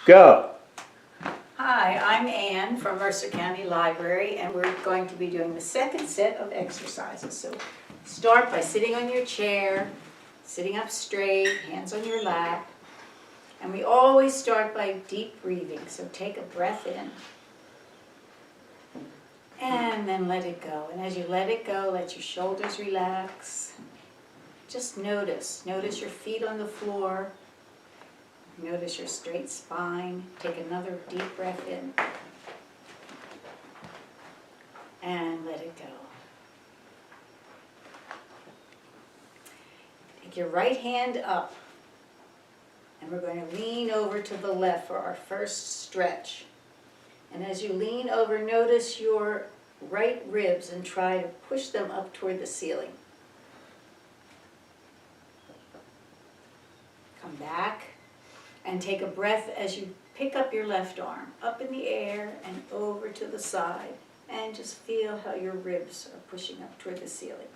Go. Hi, I'm Ann from Mercer County Library, and we're going to be doing the second set of exercises. So start by sitting on your chair, sitting up straight, hands on your lap. And we always start by deep breathing, so take a breath in. And then let it go. And as you let it go, let your shoulders relax. Just notice your feet on the floor. Notice your straight spine. Take another deep breath in. And let it go. Take your right hand up. And we're going to lean over to the left for our first stretch. And as you lean over, notice your right ribs and try to push them up toward the ceiling. Come back and take a breath as you pick up your left arm, up in the air and over to the side. And just feel how your ribs are pushing up toward the ceiling.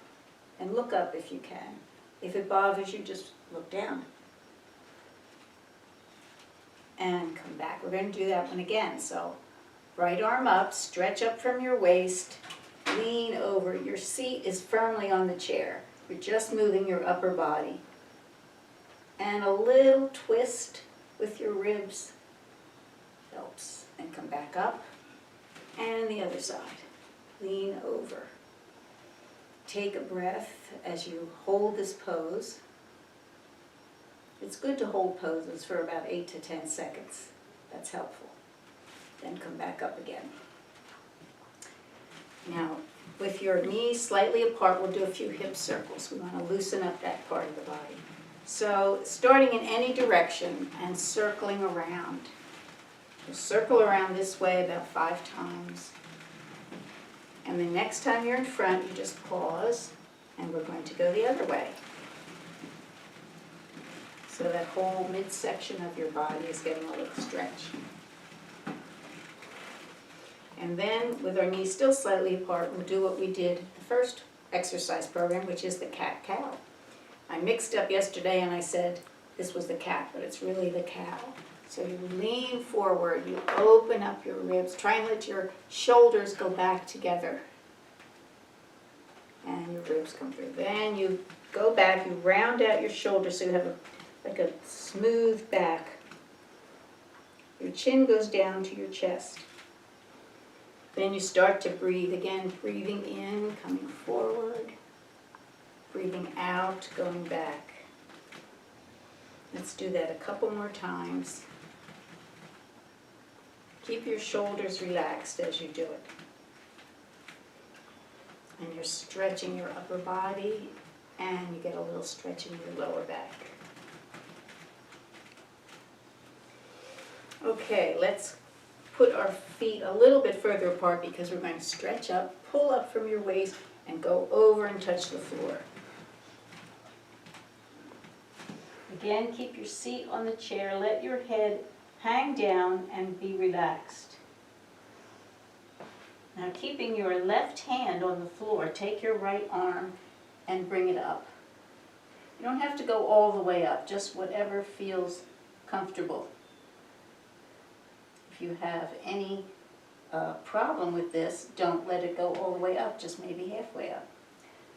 And look up if you can. If it bothers you, just look down. And come back. We're going to do that one again. So right arm up, stretch up from your waist, lean over. Your seat is firmly on the chair. You're just moving your upper body. And a little twist with your ribs helps. And come back up. And the other side. Lean over. Take a breath as you hold this pose. It's good to hold poses for about 8 to 10 seconds. That's helpful. Then come back up again. Now, with your knees slightly apart, we'll do a few hip circles. We want to loosen up that part of the body. So, starting in any direction and circling around. You'll circle around this way about 5 times. And the next time you're in front, you just pause, and we're going to go the other way. So that whole midsection of your body is getting a little stretch. And then, with our knees still slightly apart, we'll do what we did the first exercise program, which is the cat-cow. I mixed up yesterday and I said this was the cat, but it's really the cow. So you lean forward, you open up your ribs, try and let your shoulders go back together. And your ribs come through. Then you go back, you round out your shoulders so you have like a smooth back. Your chin goes down to your chest. Then you start to breathe again, breathing in, coming forward, breathing out, going back. Let's do that a couple more times. Keep your shoulders relaxed as you do it. And you're stretching your upper body, and you get a little stretch in your lower back. Okay, let's put our feet a little bit further apart because we're going to stretch up, pull up from your waist, and go over and touch the floor. Again, keep your seat on the chair. Let your head hang down and be relaxed. Now, keeping your left hand on the floor, take your right arm and bring it up. You don't have to go all the way up, just whatever feels comfortable. If you have any problem with this, don't let it go all the way up, just maybe halfway up.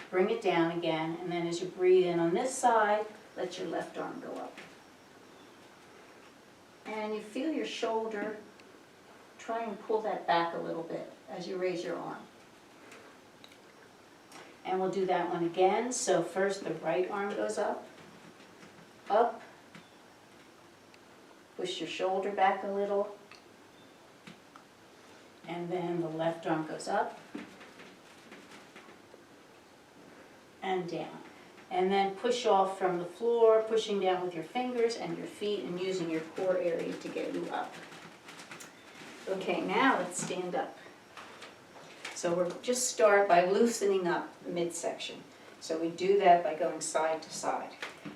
Bring it down again, and then as you breathe in on this side, let your left arm go up. And you feel your shoulder, try and pull that back a little bit as you raise your arm. And we'll do that one again. So first the right arm goes up, up, push your shoulder back a little, and then the left arm goes up and down. And then push off from the floor, pushing down with your fingers and your feet and using your core area to get you up. Okay, now let's stand up. So we'll just start by loosening up the midsection. So we do that by going side to side.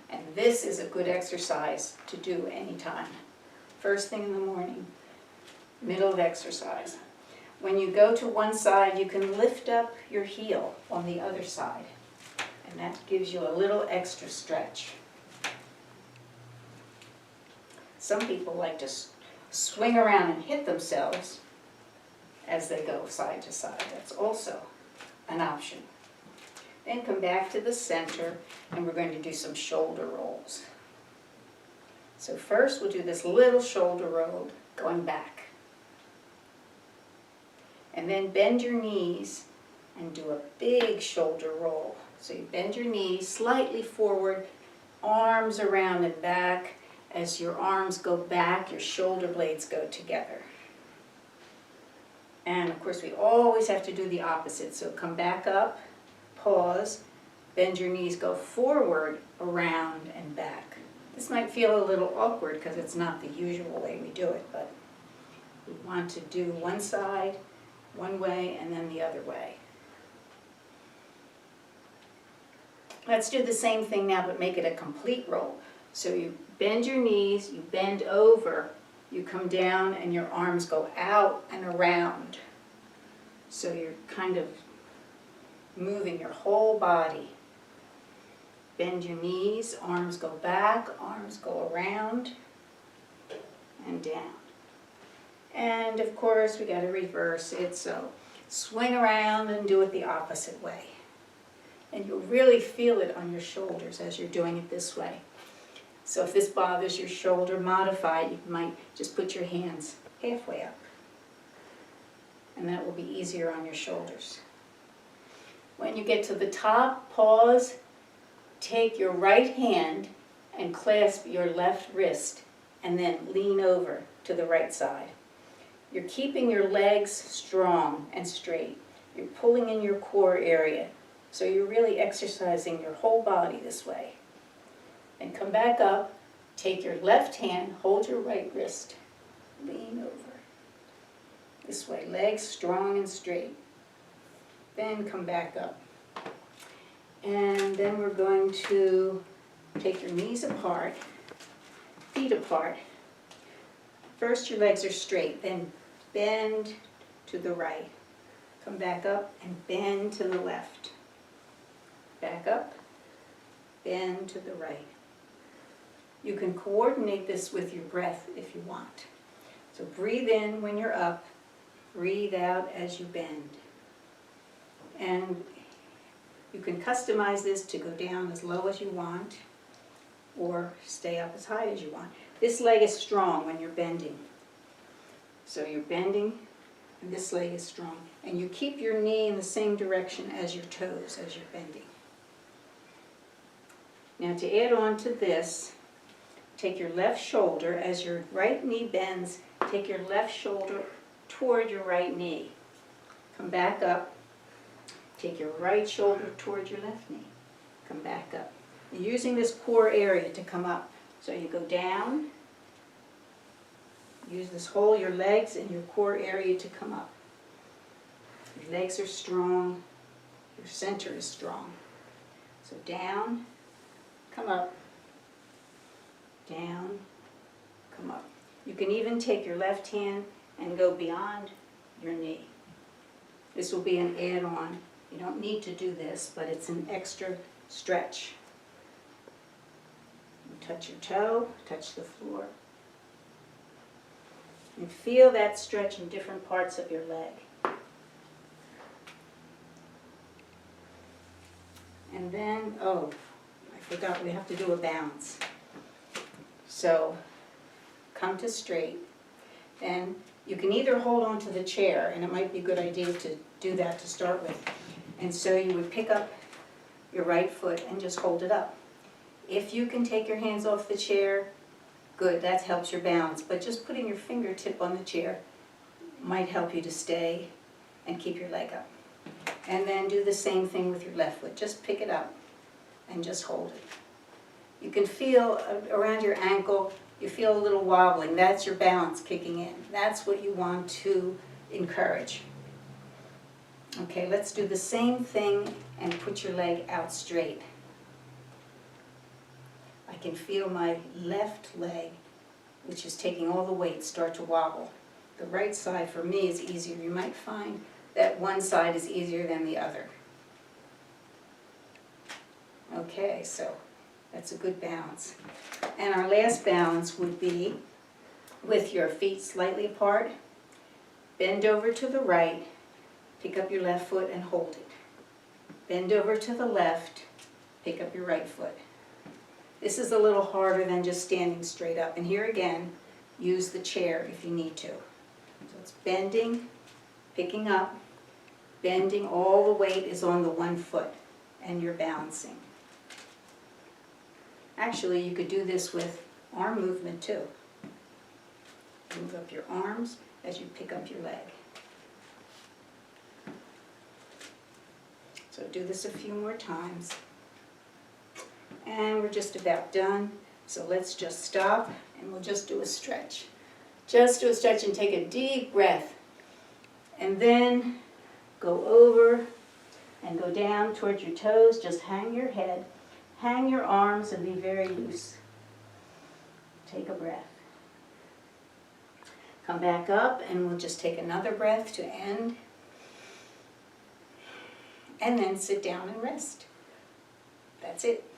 And this is a good exercise to do anytime. First thing in the morning, middle of exercise. When you go to one side, you can lift up your heel on the other side. And that gives you a little extra stretch. Some people like to swing around and hit themselves as they go side to side. That's also an option. Then come back to the center, and we're going to do some shoulder rolls. So first we'll do this little shoulder roll going back. And then bend your knees and do a big shoulder roll. So you bend your knees slightly forward, arms around and back. As your arms go back, your shoulder blades go together. And of course we always have to do the opposite. So come back up, pause, bend your knees, go forward, around, and back. This might feel a little awkward because it's not the usual way we do it, but we want to do one side, one way, and then the other way. Let's do the same thing now, but make it a complete roll. So you bend your knees, you bend over, you come down, and your arms go out and around. So you're kind of moving your whole body. Bend your knees, arms go back, arms go around and down. And of course we got to reverse it, so swing around and do it the opposite way. And you'll really feel it on your shoulders as you're doing it this way. So if this bothers your shoulder, modify it. You might just put your hands halfway up. And that will be easier on your shoulders. When you get to the top, pause, take your right hand and clasp your left wrist, and then lean over to the right side. You're keeping your legs strong and straight. You're pulling in your core area. So you're really exercising your whole body this way. And come back up, take your left hand, hold your right wrist, lean over. This way, legs strong and straight. Then come back up. And then we're going to take your knees apart, feet apart. First your legs are straight, then bend to the right. Come back up and bend to the left. Back up, bend to the right. You can coordinate this with your breath if you want. So breathe in when you're up, breathe out as you bend. And you can customize this to go down as low as you want or stay up as high as you want. This leg is strong when you're bending. So you're bending and this leg is strong. And you keep your knee in the same direction as your toes as you're bending. Now to add on to this, take your left shoulder, as your right knee bends, take your left shoulder toward your right knee. Come back up, take your right shoulder toward your left knee. Come back up. You're using this core area to come up. So you go down, use this whole, your legs and your core area to come up. Your legs are strong, your center is strong. So down, come up, down, come up. You can even take your left hand and go beyond your knee. This will be an add-on. You don't need to do this, but it's an extra stretch. You touch your toe, touch the floor. And feel that stretch in different parts of your leg. And then, oh, I forgot, we have to do a bounce. So, come to straight. And you can either hold on to the chair, and it might be a good idea to do that to start with. And so you would pick up your right foot and just hold it up. If you can take your hands off the chair, good, that helps your balance. But just putting your fingertip on the chair might help you to stay and keep your leg up. And then do the same thing with your left foot. Just pick it up and just hold it. You can feel around your ankle, you feel a little wobbling. That's your balance kicking in. That's what you want to encourage. Okay, let's do the same thing and put your leg out straight. I can feel my left leg, which is taking all the weight, start to wobble. The right side for me is easier. You might find that one side is easier than the other. Okay, so that's a good balance. And our last balance would be with your feet slightly apart. Bend over to the right, pick up your left foot and hold it. Bend over to the left, pick up your right foot. This is a little harder than just standing straight up. And here again, use the chair if you need to. So it's bending, picking up, bending, all the weight is on the one foot, and you're balancing. Actually, you could do this with arm movement too. Move up your arms as you pick up your leg. So do this a few more times. And we're just about done. So let's just stop and we'll just do a stretch. Just do a stretch and take a deep breath. And then go over and go down towards your toes. Just hang your head, hang your arms and be very loose. Take a breath. Come back up and we'll just take another breath to end. And then sit down and rest. That's it.